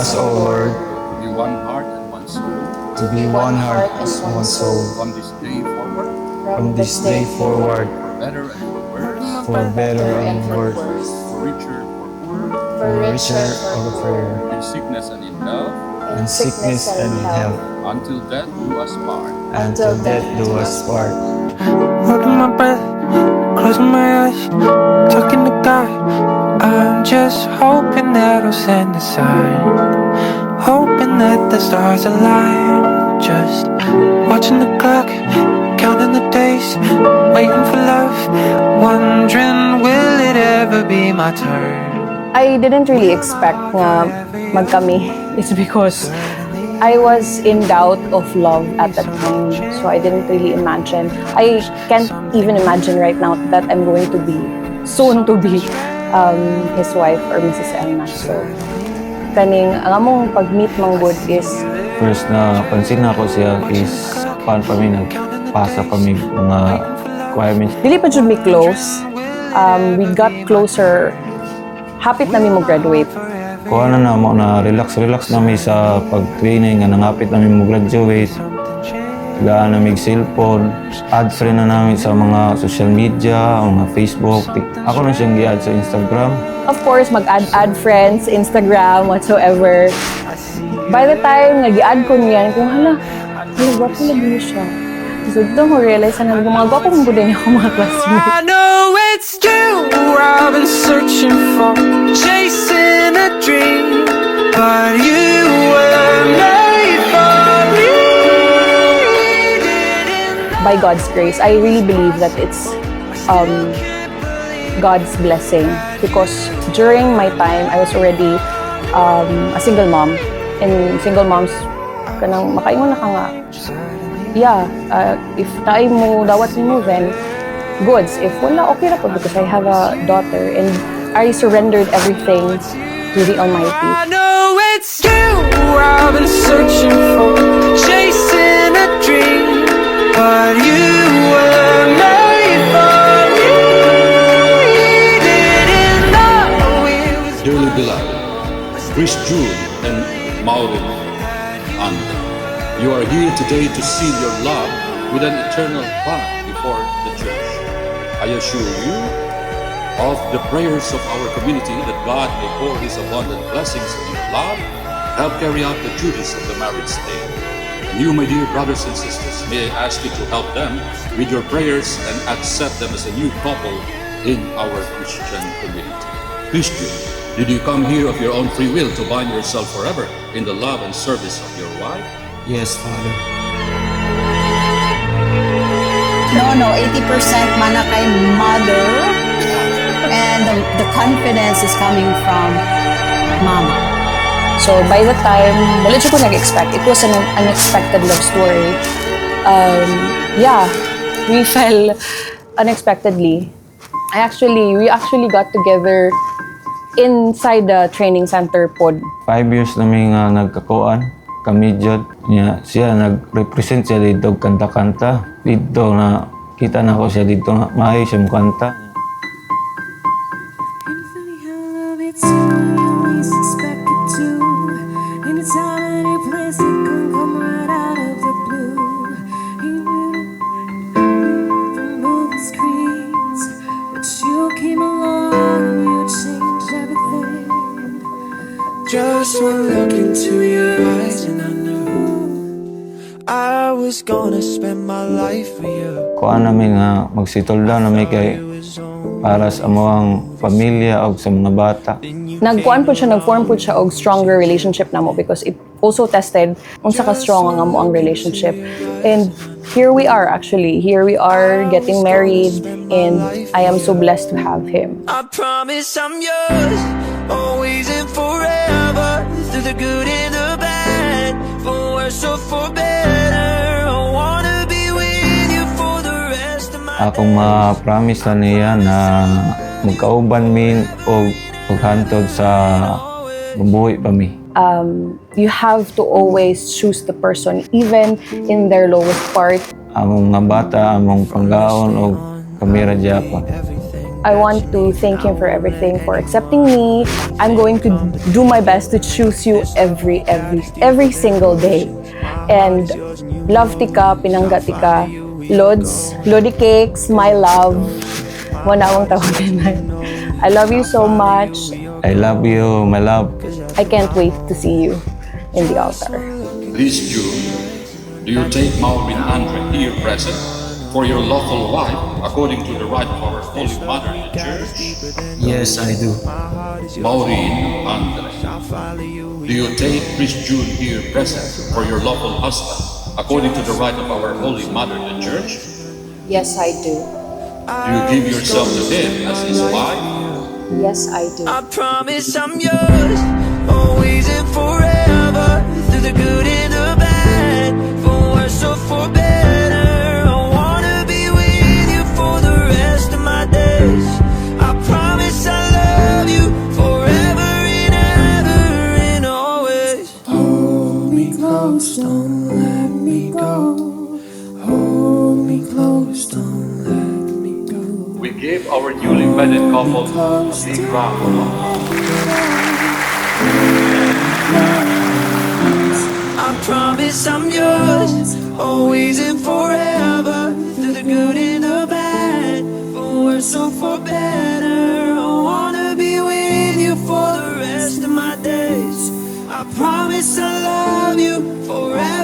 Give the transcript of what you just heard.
us, O Lord, to be one heart and one soul. to be one heart and one soul. From this day forward, From this day forward, better and for worse, for better and worse, for richer, for poorer, for richer or poor, in sickness and in health, in sickness and in health, until death do us part. until death do us part. Holding my breath, closing my eyes, talking to God. I'm just hoping that I'll send a sign, hoping that the stars align. Just watching the clock, counting the days, waiting for love, wondering will it ever be my turn. I didn't really expect na magkami. It's because I was in doubt of love at that time. So I didn't really imagine. I can't even imagine right now that I'm going to be, soon to be, his wife or Mrs. Elna. So, kaning, ang among pag-meet mang good is, First na pansin na ko siya is paano pa mi nagpasa pa mi mga requirements. dili pa jud me close. We got closer. Hapit na mi mo graduate. Kuha na mo na relax na mi sa pag-training nga nangapit na mi mo graduate. Gaan na mi cellphone, add friend na namin sa mga social media, mga Facebook. Ako na siyang gi-add sa Instagram. Of course, mag-add friends, Instagram, whatsoever. By the time nag-i-add ko niyan, kung hala, gwapo na din siya. So, doon ko realize na mga gwapo mong budin ako mga classmates. I know it's you I've been searching for, chasing a dream, but you were made for me. By God's grace, I really believe that it's God's blessing. Because during my time, I was already a single mom. And single moms, kanang makaingon na ka nga. Yeah, if tayo mo, dawat mo, then goods. If wala, okay na po because I have a daughter and I surrendered everything to the Almighty. I know it's you I've been searching for, chasing a dream, but you were made for me. Didn't know it was. Dearly beloved, Chris June and Maureen Anda, you are here today to seal your love with an eternal bond before the church. I assure you of the prayers of our community that God may pour His abundant blessings on your love, help carry out the duties of the marriage state. And you, my dear brothers and sisters, may I ask you to help them with your prayers and accept them as a new couple in our Christian community. Christian, did you come here of your own free will to bind yourself forever in the love and service of your wife? Yes, Father. No, 80% mana kay mother, and the confidence is coming from mama. So by the time, wala siya ko nag-expect. It was an unexpected love story. Yeah, we fell unexpectedly. We actually got together inside the training center pod. 5 years na mi nga nagkakuan kami jud niya siya nag-represent siya dito kanta-kanta dito na kita na ko siya dito na maayo siya kanta. Just one look into your eyes and I knew I was gonna spend my life with you. Kuan namin nga magsitolda na may kay para sa among pamilya o sa mga bata. Nag-form po siya og stronger relationship namo because it also tested unsa ka strong ang amo ang relationship. And here we are getting married and I am so blessed to have him. I promise I'm yours, always and forever, through the good and the bad, for worse or for better. I wanna be with you for the rest of my Akong ma-promise na niya na magkauban min o paghantod sa mabuhi pa mi. You have to always choose the person even in their lowest part. Among mga bata, among panggaon o kamera Japan. everything I want to thank him for everything, for accepting me. I'm going to do my best to choose you every single day. And love tika, pinangga tika, Lods, Lodi Cakes, my love. Wanawang tawagin na. I love you so much. I love you, my love. I can't wait to see you in the altar. This June, do you take Maureen Andre here present for your lawful wife according to the right of our Holy Mother, the Church? Yes, I do. Maureen Andre, do you take Chris June here present for your lawful husband according to the right of our Holy Mother, the Church? Yes, I do. Do you give yourself to him as his wife? Yes, I do. I promise I'm yours, always and forever, through the good and the bad, for worse or for better. I wanna be with you for the rest of my days. I promise I love you forever and ever and always. Hold me close, don't let me go. Hold me close, don't let me go. We give our newly wedded couple a big round of applause. I promise I'm yours, always and forever, through the good and the bad, for worse or for better. I wanna be with you for the rest of my days. I promise I love you forever.